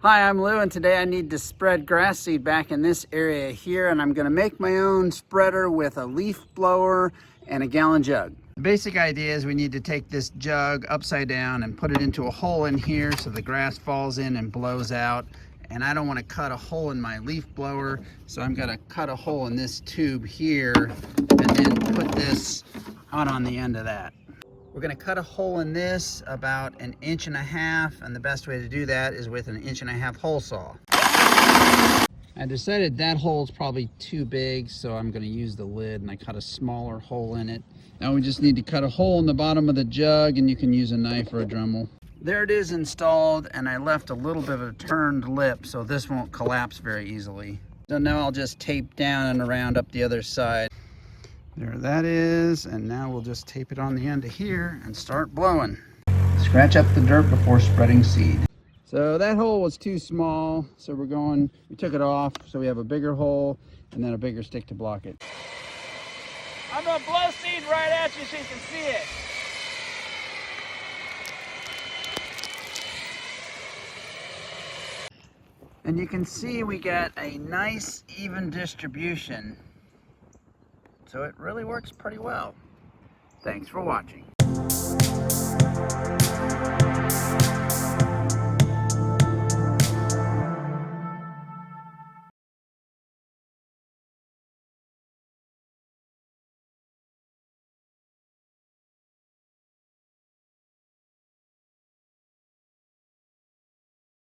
Hi, I'm Lou, and today I need to spread grass seed back in this area here, and I'm going to make my own spreader with a leaf blower and a gallon jug. The basic idea is we need to take this jug upside down and put it into a hole in here so the grass falls in and blows out. And I don't want to cut a hole in my leaf blower, so I'm going to cut a hole in this tube here and then put this out on the end of that. We're going to cut a hole in this about 1.5 inches, and the best way to do that is with an 1.5 inch hole saw. I decided that hole is probably too big, so I'm going to use the lid, and I cut a smaller hole in it. Now we just need to cut a hole in the bottom of the jug, and you can use a knife or a Dremel. There it is installed, and I left a little bit of a turned lip so this won't collapse very easily. So now I'll just tape down and around up the other side. There that is, and now we'll just tape it on the end of here and start blowing. Scratch up the dirt before spreading seed. So that hole was too small, so we took it off so we have a bigger hole and then a bigger stick to block it. I'm gonna blow seed right at you so you can see it. And you can see we got a nice even distribution. So it really works pretty well. Thanks for watching.